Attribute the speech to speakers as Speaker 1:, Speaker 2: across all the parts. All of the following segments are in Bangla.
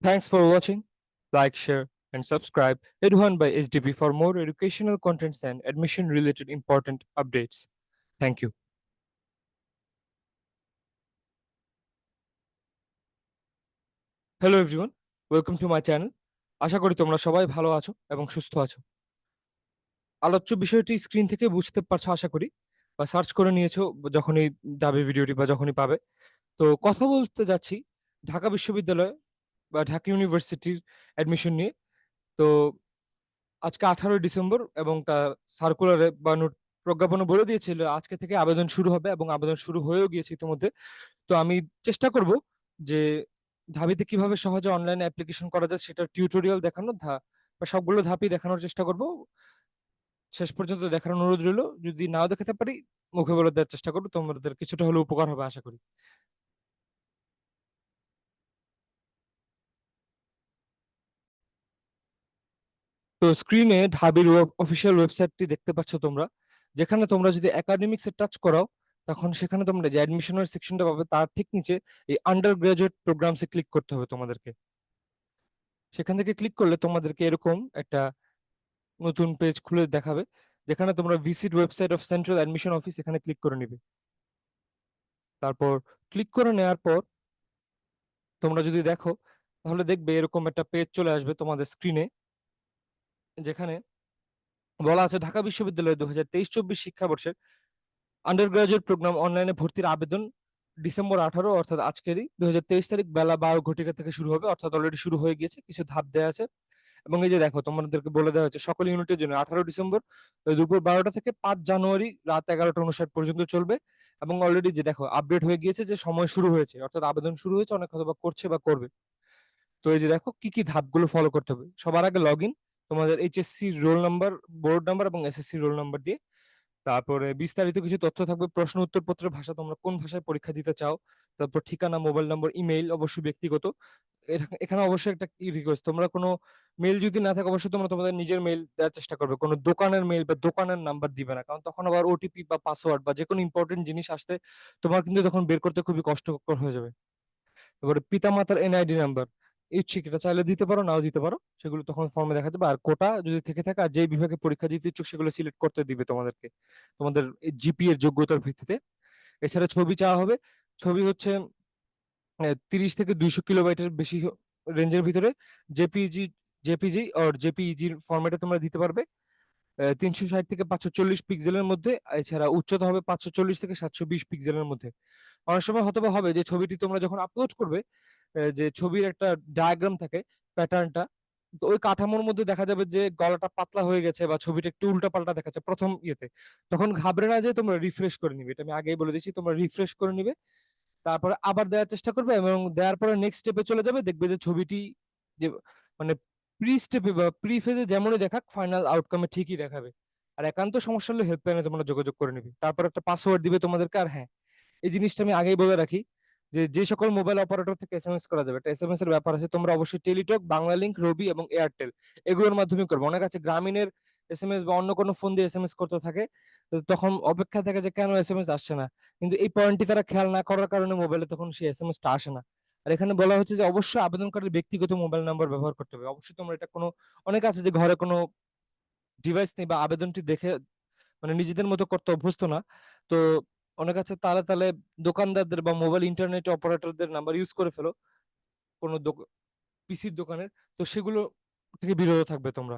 Speaker 1: Thanks for watching. Like, share, and subscribe EduHunt-by SDP for more educational contents and admission-related important updates. Thank you. Hello everyone, welcome to my channel. আশা করি তোমরা সবাই ভালো আছো এবং সুস্থ আছো। আলোচ্য বিষয়টি স্ক্রিন থেকে বুঝতে পারছো আশা করি, বা সার্চ করে নিয়েছো যখনই যাবে ভিডিওটি বা যখনই পাবে। তো কথা বলতে যাচ্ছি ঢাকা বিশ্ববিদ্যালয় বা ঢাকা ইউনিভার্সিটির অ্যাডমিশন নিয়ে। তো আজকে 18ই ডিসেম্বর এবং তার সার্কুলারে বা প্রজ্ঞাপনে বলে দিয়েছিল আজকে থেকে আবেদন শুরু হবে এবং আবেদন শুরু হয়েও গিয়েছে ইতিমধ্যে। তো আমি চেষ্টা করব যে ঢাবিতে কিভাবে সহজে অনলাইনে অ্যাপ্লিকেশন করা যায় সেটা টিউটোরিয়াল দেখানোর বা সবগুলো ধাপই দেখানোর চেষ্টা করব। শেষ পর্যন্ত দেখার অনুরোধ রইল। যদি নাও দেখাতে পারি মুখে বলে দেওয়ার চেষ্টা করবো, তোমাদের কিছুটা হলেও উপকার হবে আশা করি। তো স্ক্রিনে ঢাবির অফিসিয়াল ওয়েবসাইটটি দেখতে পাচ্ছ তোমরা, যেখানে তোমরা যদি একাডেমিক্সে টাচ করাও তখন সেখানে তোমরা যে অ্যাডমিশনের সেকশনটা পাবে তার ঠিক নিচে এই আন্ডার গ্রাজুয়েট প্রোগ্রামসে ক্লিক করতে হবে তোমাদেরকে। সেখান থেকে ক্লিক করলে তোমাদেরকে এরকম একটা নতুন পেজ খুলে দেখাবে, যেখানে তোমরা visit website of central admission office এখানে ক্লিক করে নিবে। তারপর ক্লিক করে নেওয়ার পর তোমরা যদি দেখো তাহলে দেখবে এরকম একটা পেজ চলে আসবে তোমাদের স্ক্রিনে, যেখানে বলা আছে ঢাকা বিশ্ববিদ্যালয় 2023-24 শিক্ষাবর্ষের আন্ডার গ্রাজুয়েট প্রোগ্রাম অনলাইনে ভর্তির আবেদন ডিসেম্বর 18 অর্থাৎ আজকেরই 2023 তারিখ বেলা 12 ঘটিকা থেকে শুরু হবে, অর্থাৎ অলরেডি শুরু হয়ে গিয়েছে, কিছু ধাপ দেওয়া আছে। এবং এই যে দেখো তোমাদেরকে বলে দেওয়া হচ্ছে সকল ইউনিটের জন্য 18 ডিসেম্বর দুপুর 12টা থেকে 5 জানুয়ারি রাত 11টা 59 পর্যন্ত চলবে। এবং অলরেডি যে দেখো আপডেট হয়ে গিয়েছে যে সময় শুরু হয়েছে, অর্থাৎ আবেদন শুরু হয়েছে, অনেক হয়তো বা করছে বা করবে। তো এই যে দেখো কি কি ধাপগুলো ফলো করতে হবে। সবার আগে লগ ইন, তোমাদের HSC roll number, board number এবং এসএসসি রোল নাম্বার দিয়ে। তারপরে বিস্তারিত কিছু তথ্য থাকবে, প্রশ্ন উত্তর পত্রের ভাষা, তোমরা কোন ভাষায় পরীক্ষা দিতে চাও, তারপর ঠিকানা, মোবাইল নম্বর, ইমেইল অবশ্যই ব্যক্তিগত। এখানে অবশ্যই একটা কি রিকোয়েস্ট, তোমরা কোনো মেইল যদি না থাকে অবশ্যই তোমরা তোমাদের নিজের মেইল দেওয়ার চেষ্টা করবে, কোনো দোকানের মেইল বা দোকানের নাম্বার দিবে না, কারণ তখন আবার ওটিপি বা পাসওয়ার্ড বা যে কোনো ইম্পর্টেন্ট জিনিস আসতে তোমার কিন্তু তখন বের করতে খুবই কষ্টকর হয়ে যাবে। এবারে পিতামাতার এনআইডি নাম্বার ইচ্ছিক এটা চাইলে দিতে পারো, নাও দিতে পারো, সেগুলো তখন ফর্মে দেখা যাবে। আর কোটা যদি থেকে থাকে আর যেই বিভাগে পরীক্ষা দিতে ইচ্ছুক সেগুলো সিলেক্ট করতে দিবে তোমাদেরকে, তোমাদের জিপি এর যোগ্যতার ভিত্তিতে। এছাড়া ছবি চাওয়া হবে। ছবি হচ্ছে 30 থেকে 200 কিলোবাইটের বেশি রেঞ্জের ভিতরে জেপিজি, আর জেপিইজির ফরম্যাটে তোমরা দিতে পারবে। 360 থেকে 540 পিক্সেলের মধ্যে। এছাড়া উচ্চতা হবে 540 থেকে 720 পিক্সেলের মধ্যে। অনেক সময় হয়তো বা হবে যে ছবিটি তোমরা যখন আপলোড করবে, যে ছবির একটা ডায়াগ্রাম থাকে, প্যাটার্নটা, তো ওই কাঠামোর মধ্যে দেখা যাবে যে গলাটা পাতলা হয়ে গেছে বা ছবিটা একটু উল্টা পাল্টা দেখাচ্ছে প্রথম ইয়েতে। তখন ঘাবড়ে না যে তোমরা রিফ্রেশ করে নিবে, এটা আমি আগেই বলে দিচ্ছি, তোমরা রিফ্রেশ করে নিবে। তারপরে আবার দেওয়ার চেষ্টা করবে এবং দেওয়ার পরে নেক্সট স্টেপে চলে যাবে, দেখবে যে ছবিটি যে মানে প্রি স্টেপে বা প্রি ফেজে যেমনই দেখাক ফাইনাল আউটকামে ঠিকই দেখাবে। আর একান্ত সমস্যা হলে হেল্পলাইনে তোমরা যোগাযোগ করে নিবে। তারপর একটা পাসওয়ার্ড দিবে তোমাদেরকে। আর হ্যাঁ, এই জিনিসটা আমি আগেই বলে রাখি যে যে সকল মোবাইল অপারেটর থেকে এসএমএস করা যাবে, একটা এসএমএস এর ব্যাপার আছে, তোমরা অবশ্যই টেলিটক, বাংলালিংক, রবি এবং এয়ারটেল এগুলোর মাধ্যমে করবে। অনেক আছে গ্রামীণের এসএমএস বা অন্য কোনো ফোন দিয়ে এসএমএস করতে থাকে, তো তখন অপেক্ষা থাকে যে কেন এসএমএস আসছে না, কিন্তু এই পয়েন্টটি তারা খেয়াল না করার কারণে মোবাইলে তখন সেই এসএমএসটা আসে না। আর এখানে বলা হচ্ছে যে অবশ্যই আবেদনকারীর ব্যক্তিগত মোবাইল নাম্বার ব্যবহার করতে হবে। অবশ্যই তোমরা এটা কোনো, অনেক আছে যে ঘরে কোনো ডিভাইস নেই বা আবেদনটি দেখে নিজেদের মতো করতে অভ্যস্ত না। তো অনেক আছে তালে তালে দোকানদারদের বা মোবাইল ইন্টারনেট অপারেটরদের নাম্বার ইউজ করে ফেলো কোনো পিসির দোকানের। তো সেগুলো থেকে বিরত থাকবে তোমরা।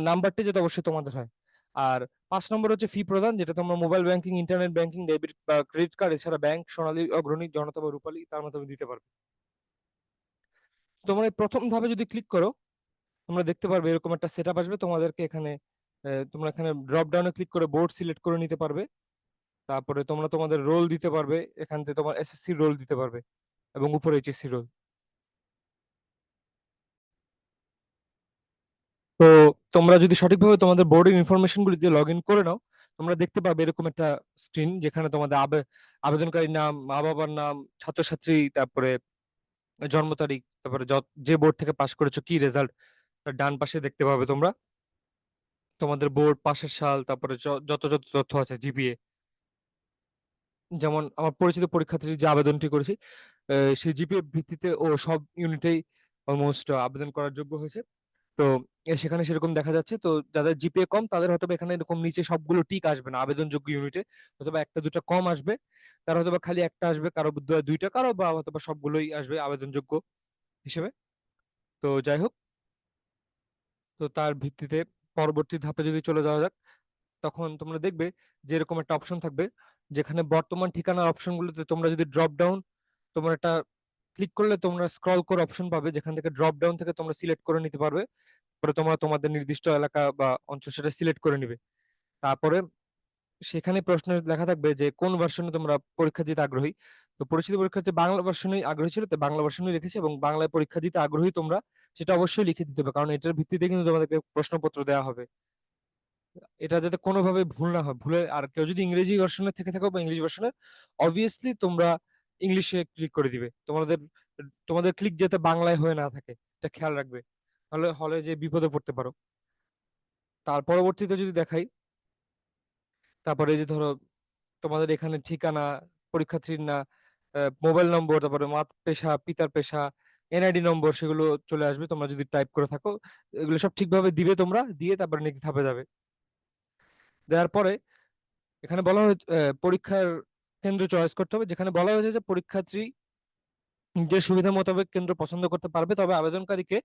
Speaker 1: নাম্বারটি যেটা অবশ্যই তোমাদের হয়। আর 5 নম্বর হচ্ছে ফি প্রদান, যেটা তোমরা mobile banking, internet banking, debit বা ক্রেডিট কার্ড, এছাড়া ব্যাংক, সোনালী, অগ্রণী, জনতা বা রূপালী তার মাধ্যমে দিতে পারবে। তোমরা এই প্রথম ধাপে যদি ক্লিক করো তোমরা দেখতে পারবে এরকম একটা সেটআপ আসবে তোমাদেরকে এখানে। তোমরা এখানে ড্রপ ডাউনে ক্লিক করে বোর্ড সিলেক্ট করে নিতে পারবে। তারপরে তোমরা তোমাদের রোল দিতে পারবে, এখান থেকে তোমার এসএসসি রোল দিতে পারবে এবং উপরে এইচএসসি রোল। তো তোমরা যদি সঠিকভাবে তোমাদের বোর্ডের ইনফরমেশন গুলি দিয়ে লগ ইন করে নাও, তোমরা দেখতে পাবে এরকম একটা স্ক্রিন, যেখানে তোমাদের আবেদনকারীর নাম, মা বাবার নাম, ছাত্রছাত্রী, তারপরে জন্ম তারিখ, তারপরে যে বোর্ড থেকে পাশ করেছো কি রেজাল্ট, তার ডান পাশে দেখতে পাবে তোমরা তোমাদের বোর্ড, পাশের সাল, তারপরে যত যত তথ্য আছে, জিপিএ। যেমন আমার পরিচিত পরীক্ষার্থী যে আবেদনটি করেছি, সেই জিপিএ ভিত্তিতে ও সব ইউনিটেই অলমোস্ট আবেদন করার যোগ্য হয়েছে। তো সেখানে সেরকম দেখা যাচ্ছে। তো যাদের জিপিএ কম তাদের হয়তো বা এখানে এরকম নিচে সবগুলো টিক আসবে না আবেদনযোগ্য ইউনিটে, অথবা একটা দুটো কম আসবে, কারো হয়তো বা খালি একটা আসবে, কারো দুইটা, কারো বা হয়তো বা সবগুলোই আসবে আবেদনযোগ্য হিসেবে। তো যাই হোক, তো তার ভিত্তিতে পরবর্তী ধাপে যদি চলে যাওয়া যাক, তখন তোমরা দেখবে যে এরকম একটা অপশন থাকবে, যেখানে বর্তমান ঠিকানার অপশনগুলোতে তোমরা যদি ড্রপ ডাউন, তোমরা একটা ক্লিক করলে তোমরা স্ক্রল করে অপশন পাবে, যেখান থেকে ড্রপ ডাউন থেকে তোমরা সিলেক্ট করে নিতে পারবে। পরে তোমরা তোমাদের নির্দিষ্ট এলাকা বা অঞ্চল সেটা সিলেক্ট করে নিবে। তারপরে সেখানে প্রশ্নে লেখা থাকবে যে কোন ভার্সনে তোমরা পরীক্ষা দিতে আগ্রহী। তো পরিচিতি পরীক্ষাতে বাংলা ভার্সনে আগ্রহী ছিল, তো বাংলা ভার্সনে রেখেছে, এবং বাংলায় পরীক্ষা দিতে আগ্রহী তোমরা সেটা অবশ্যই লিখে দিতে হবে, কারণ এটার ভিত্তিতে কিন্তু তোমাদেরকে প্রশ্নপত্র দেওয়া হবে। এটা যাতে কোনোভাবে ভুল না হয়, ভুলে আর কেউ যদি ইংরেজি ভার্সনে থেকে থাকো বা ইংলিশ ভার্সনে, অবভিয়াসলি তোমরা ইংলিশে ক্লিক করে দিবে। তোমাদের তোমাদের ক্লিক যাতে বাংলায় হয়ে না থাকে, এটা খেয়াল রাখবে, তাহলে হলে যে বিপদে পড়তে পারো। তার পরবর্তীতে যদি দেখাই, তারপরে এই যে ধরো তোমাদের এখানে ঠিকানা, পরীক্ষার্থীর না মোবাইল নম্বর, তারপরে মাত পেশা, পিতার পেশা, এনআইডি নম্বর, সেগুলো চলে আসবে তোমরা যদি টাইপ করে থাকো। এগুলো সব ঠিকভাবে দিবে, তোমরা দিয়ে তারপরে নেক্সট ধাপে যাবে। দেওয়ার পরে এখানে বলা হয়েছে পরীক্ষার কেন্দ্র চয়েস করতে হবে, যেখানে বলা হয়েছে যে পরীক্ষার্থী যে সুবিধা মোতাবেক কেন্দ্র পছন্দ করতে পারবে, তবে আবেদনকারীকে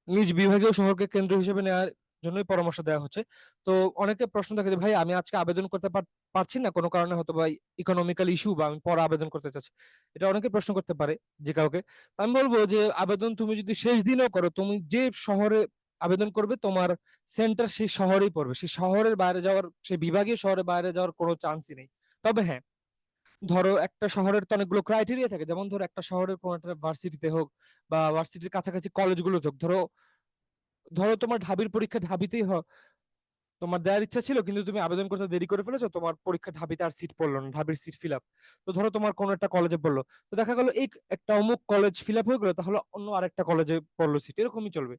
Speaker 1: নিজ বিভাগীয় শহরকে কেন্দ্র হিসেবে নেওয়ার জন্যই পরামর্শ দেওয়া হচ্ছে। তো অনেকে প্রশ্ন থাকে যে ভাই আমি আজকে আবেদন করতে পারছি না কোনো কারণে, হয়তো বা ইকোনমিক্যাল ইস্যু, বা আমি পরে আবেদন করতে চাচ্ছি, এটা অনেকে প্রশ্ন করতে পারে যে কাউকে। তো আমি বলবো যে আবেদন তুমি যদি শেষ দিনেও করো, তুমি যে শহরে আবেদন করবে তোমার সেন্টার সেই শহরেই পড়বে, সেই শহরের বাইরে যাওয়ার, সেই বিভাগীয় শহরের বাইরে যাওয়ার কোনো চান্সই নেই। তবে হ্যাঁ, ধরো একটা শহরের তো অনেকগুলো ক্রাইটেরিয়া থাকে, যেমন ধরো একটা শহরের কোনো একটা ভার্সিটিতে হোক বা ভার্সিটির কাছাকাছি কলেজগুলোতে হোক, ধরো ধরো তোমার ঢাবির পরীক্ষা ঢাবিতেই তোমার দেওয়ার ইচ্ছা ছিল, কিন্তু তুমি আবেদন করতে দেরি করে ফেলেছো, তোমার পরীক্ষা ঢাবিতে আর সিট পড়লো না, ঢাবির সিট ফিল আপ। তো ধরো তোমার কোনো একটা কলেজে পড়লো, তো দেখা গেলো এই একটা অমুক কলেজ ফিল আপ হয়ে গেলো, তাহলে অন্য আরেকটা কলেজে পড়লো সিট, এরকমই চলবে।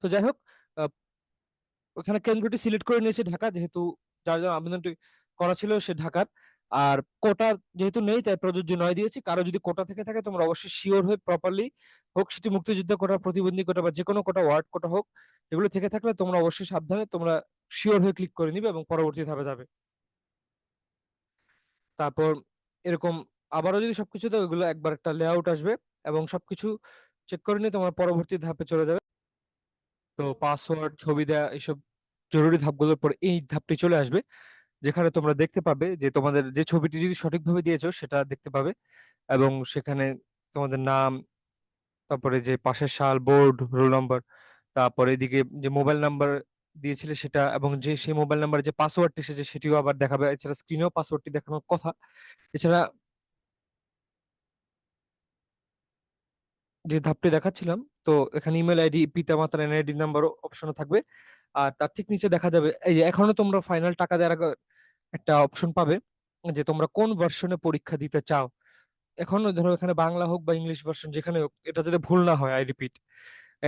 Speaker 1: তো যাই হোক, আহ, ওখানে কেন্দ্রটি সিলেক্ট করে নিয়েছে ঢাকা, যেহেতু যার জন্য আবেদনটি করা ছিল সে ঢাকার। আর কোটা যেহেতু নেই তাই প্রযোজ্য নয় দিয়েছি। কারো যদি কোটা থেকে থাকে তোমরা অবশ্যই শিওর হয়ে প্রপারলি, হোক সেটি মুক্তিযুদ্ধ কোটা, প্রতিবন্ধী কোটা, বা যে কোনো কোটা, ওয়ার্ড কোটা হোক, এগুলো থেকে থাকলে তোমরা অবশ্যই সাবধানে তোমরা শিওর হয়ে ক্লিক করে নিবে এবং পরবর্তী ধাপে যাবে। তারপর এরকম আবারও যদি সবকিছু দাও, এগুলো একবার একটা লেআউট আসবে, এবং সবকিছু চেক করে নিয়ে তোমার পরবর্তী ধাপে চলে যাবে। তো পাসওয়ার্ড, ছবি দেওয়া, এইসব জরুরি ধাপগুলোর পর এই ধাপটি চলে আসবে, যেখানে তোমরা দেখতে পাবে যে তোমাদের যে ছবিটি যদি সঠিকভাবে দিয়েছো সেটা দেখতে পাবে, এবং সেখানে তোমাদের নাম, তারপরে যে পাশের সাল, বোর্ড, রোল নাম্বার, তারপরে এদিকে যে মোবাইল নাম্বার দিয়েছিলে সেটা, এবং যে সেই মোবাইল নাম্বারে যে পাসওয়ার্ডটি এসেছে সেটিও আবার দেখাবে। এছাড়া স্ক্রিনেও পাসওয়ার্ডটি দেখানোর কথা। এছাড়া যে ধাপটি দেখাচ্ছিলাম, তো এখানে ইমেল আইডি, পিতা মাতার এনআইডি নাম্বারও অপশনে থাকবে। আর তার ঠিক নিচে দেখা যাবে এই যে এখনো তোমরা ফাইনাল টাকা দেওয়ার আগে একটা অপশন পাবে, যে তোমরা কোন ভার্সনে পরীক্ষা দিতে চাও। এখন ধরো এখানে বাংলা হোক বা ইংলিশ ভার্সন যেখানে হোক, এটা যাতে ভুল না হয়, আই রিপিট।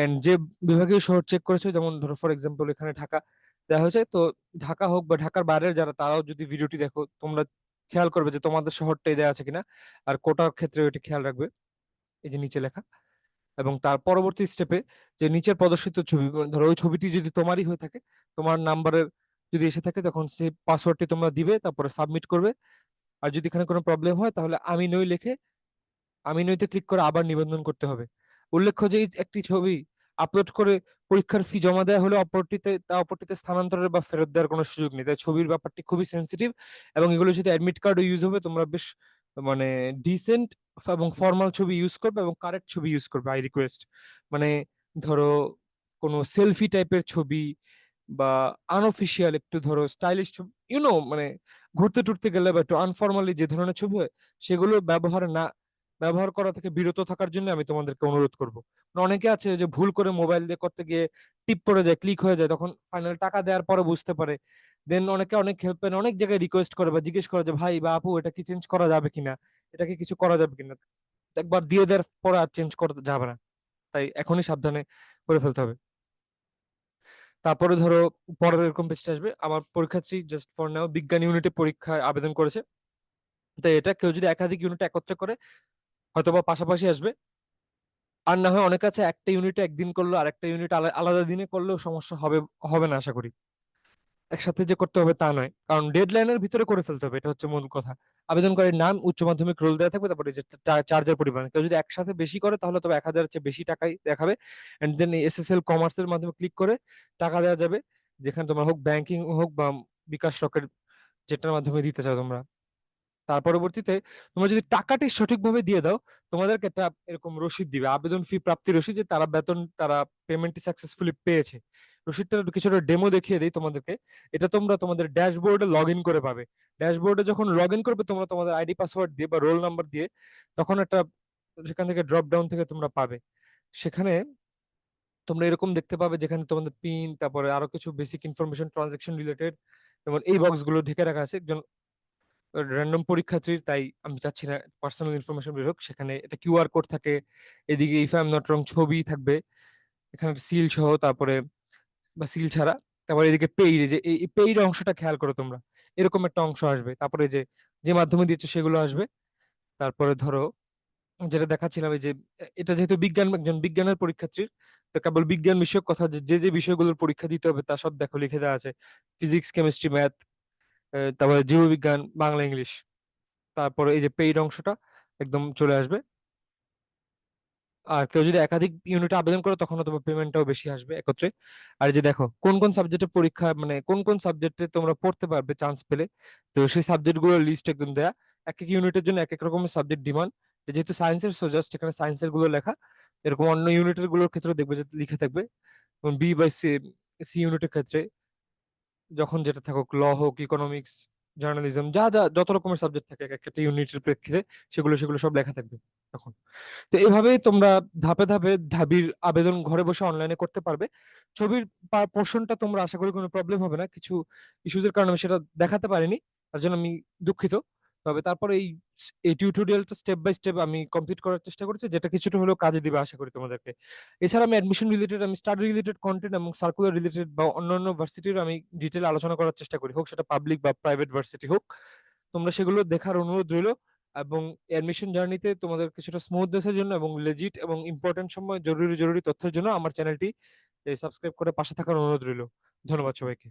Speaker 1: এন্ড যে বিভাগীয় শহর চেক করেছো, যেমন ধরো ফর এক্সাম্পল এখানে ঢাকা দেওয়া হয়েছে, তো ঢাকা হোক বা ঢাকার বাইরের যারা, তারাও যদি ভিডিওটি দেখো তোমরা খেয়াল করবে যে তোমাদের শহরটাই দেওয়া আছে কিনা। আর কোটার ক্ষেত্রে ওইটি খেয়াল রাখবে, এই যে নিচে লেখা। এবং তার পরবর্তী স্টেপে যে নিচের প্রদর্শিত ছবি, ধরো ওই ছবিটি যদি তোমারই হয়ে থাকে, তোমার নাম্বারের যদি এসে থাকে, তখন সেই পাসওয়ার্ডটি তোমরা দিবে, তারপরে সাবমিট করবে। আর যদি এখানে কোনো প্রবলেম হয় তাহলে আমি নই লিখে আমি নইতে ক্লিক করে আবার নিবন্ধন করতে হবে। উল্লেখ্য যে এই একটি ছবি আপলোড করে পরীক্ষার ফি জমা দেওয়া হলে অপরটিতে স্থানান্তরের বা ফেরত দেওয়ার কোনো সুযোগ নেই, তাই ছবির ব্যাপারটি খুবই সেন্সিটিভ। এবং এগুলো যদি অ্যাডমিট কার্ডও ইউজ হবে, তোমরা বেশ মানে ডিসেন্ট এবং ফর্মাল ছবি ইউজ করবে, এবং কারেক্ট ছবি ইউজ করবে, আই রিকোয়েস্ট। মানে ধরো কোনো সেলফি টাইপের ছবি বা আনঅফিসিয়াল একটু ধরো স্টাইলিশ ছবি, মানে ঘুরতে টুরতে গেলে বা একটু আনফর্মালি যে ধরনের ছবি হয়, সেগুলো ব্যবহার করা থেকে বিরত থাকার জন্য আমি তোমাদেরকে অনুরোধ করবো। অনেকে আছে যে ভুল করে মোবাইল দিয়ে করতে গিয়ে টিপ পড়ে যায়, ক্লিক হয়ে যায়, তখন ফাইনাল টাকা দেওয়ার পরে বুঝতে পারে। দেন অনেকে অনেক হেল্পের অনেক জায়গায় রিকোয়েস্ট করে বা জিজ্ঞেস করে যে ভাই বা আপু এটা কি চেঞ্জ করা যাবে কিনা, এটাকে কিছু করা যাবে কিনা। একবার দিয়ে দেওয়ার পরে আর চেঞ্জ করা যাবে না, তাই এখনই সাবধানে করে ফেলতে হবে। তারপরে ধরো পরের এরকম পেজটা আসবে, আমার পরীক্ষার্থী জাস্ট ফর নাও বিজ্ঞান ইউনিটে পরীক্ষায় আবেদন করেছে। তো এটা কেউ যদি একাধিক ইউনিট একত্রে করে হয়তো বা পাশাপাশি আসবে, আর না হয় অনেকে আছে একটা ইউনিটে একদিন করলো, আর একটা ইউনিট আলাদা দিনে করলেও সমস্যা হবে হবে না আশা করি। একসাথে যে করতে হবে তা নয়, কারণ ডেডলাইনের ভিতরে করে ফেলতে হবে, এটা হচ্ছে মূল কথা। আবেদনকারীর নাম, উচ্চ মাধ্যমিক রোল দেওয়া থাকবে, তারপরে যে চার্জের পরিমাণ, কেউ যদি একসাথে বেশি করে তাহলে তবে 1,000-এর চেয়ে বেশি টাকাই দেখাবে। এন্ড দেন এসএসএল কমার্সের মাধ্যমে ক্লিক করে টাকা দেওয়া যাবে, যেখানে তোমার হোক ব্যাংকিং হোক বা বিকাশ রকেট, যেটার মাধ্যমে দিতে চাও তোমরা। তার পরবর্তীতে তোমরা যদি টাকাটি সঠিকভাবে দিয়ে দাও, তোমাদেরকে একটা এরকম রসিদ দিবে, আবেদন ফি প্রাপ্তি রসিদ, যে তারা বেতন, তারা পেমেন্টটি সাকসেসফুলি পেয়েছে। রসিদটা কিছুটা ডেমো দেখিয়ে দেই তোমাদেরকে। এটা তোমরা তোমাদের ড্যাশবোর্ডে লগ ইন করে পাবে। ড্যাশবোর্ডে যখন লগ ইন করবে তোমরা তোমাদের আইডি পাসওয়ার্ড দিয়ে বা রোল নাম্বার দিয়ে, তখন একটা সেখান থেকে ড্রপ ডাউন থেকে তোমরা পাবে। সেখানে তোমরা এরকম দেখতে পাবে যেখানে তোমাদের পিন, তারপরে আরো কিছু বেসিক ইনফরমেশন ট্রানজেকশন রিলেটেড, যেমন এই বক্সগুলো ঢেকে রাখা আছে একজন র্যান্ডম পরীক্ষার্থীর, তাই আমি চাচ্ছি না পার্সোনাল ইনফরমেশন বের হোক। সেখানে এটা কিউআর কোড থাকে, এদিকে if I am not wrong ছবি থাকবে এখানে সিল সহ, তারপরে বা সিল ছাড়া। তারপরে এদিকে পেইড, যে এই পেইড অংশটা খেয়াল করো তোমরা, এরকম একটা অংশ আসবে। তারপরে যে যে মাধ্যমে দিচ্ছ সেগুলো আসবে। তারপরে ধরো যেটা দেখাচ্ছিলাম, এই যে এটা যেহেতু বিজ্ঞান, একজন বিজ্ঞানের পরীক্ষার্থীর, তো কেবল বিজ্ঞান বিষয়ক কথা, যে যে যে বিষয়গুলোর পরীক্ষা দিতে হবে তা সব দেখো লিখে দেওয়া আছে। ফিজিক্স, কেমিস্ট্রি, ম্যাথ, তারপরে জীববিজ্ঞান, বাংলা, ইংলিশ। তারপরে এই যে পেইড অংশটা একদম চলে আসবে। আর কেউ যদি একাধিক ইউনিটে আবেদন করে তখন তোমার পেমেন্টটাও বেশি আসবে একত্রে। আর এই যে দেখো কোন কোন সাবজেক্টের পরীক্ষা, মানে কোন কোন সাবজেক্টে তোমরা পড়তে পারবে চান্স পেলে, তো সেই সাবজেক্ট গুলোর লিস্ট একদম দেয়া। এক এক ইউনিটের জন্য এক এক রকমের সাবজেক্ট ডিমান্ড। যেহেতু সায়েন্সের সোজাস্ট এখানে সায়েন্সের গুলো লেখা, এরকম অন্য ইউনিটের গুলোর ক্ষেত্রে দেখবে যে লিখে থাকবে। বি বাই সি, সি ইউনিটের ক্ষেত্রে যখন যেটা থাকুক, ল হোক, ইকোনমিক্স, জার্নালিজম, যা যা যত রকমের সাবজেক্ট থাকে এক একটা ইউনিটের প্রেক্ষিতে, সেগুলো সেগুলো সব লেখা থাকবে তখন। তো এভাবেই তোমরা ধাপে ধাপে ঢাবির আবেদন ঘরে বসে অনলাইনে করতে পারবে। ছবির পোর্শনটা তোমরা আশা করি কোনো প্রবলেম হবে না, কিছু ইস্যুজের কারণে আমি সেটা দেখাতে পারিনি, তার জন্য আমি দুঃখিত। তবে তারপর এই এই টিউটোরিয়ালটা স্টেপ বাই স্টেপ আমি কমপ্লিট করার চেষ্টা করেছি, যেটা কিছুটা হলেও কাজে দিবে আশা করি তোমাদেরকে। এছাড়া আমি অ্যাডমিশন রিলেটেড, আমি স্টাডি রিলেটেড কন্টেন্ট এবং সার্কুলার রিলেটেড বা অন্যান্য ভার্সিটির আমি ডিটেল আলোচনা করার চেষ্টা করি, হোক সেটা পাবলিক বা প্রাইভেট ভার্সিটি হোক। তোমরা সেগুলো দেখার অনুরোধ রইল। এবং অ্যাডমিশন জার্নিতে তোমাদের কিছুটা স্মুথনেসের জন্য এবং লেজিট এবং ইম্পর্টেন্ট সময় জরুরি জরুরি তথ্যের জন্য আমার চ্যানেলটি সাবস্ক্রাইব করে পাশে থাকার অনুরোধ রইল। ধন্যবাদ সবাইকে।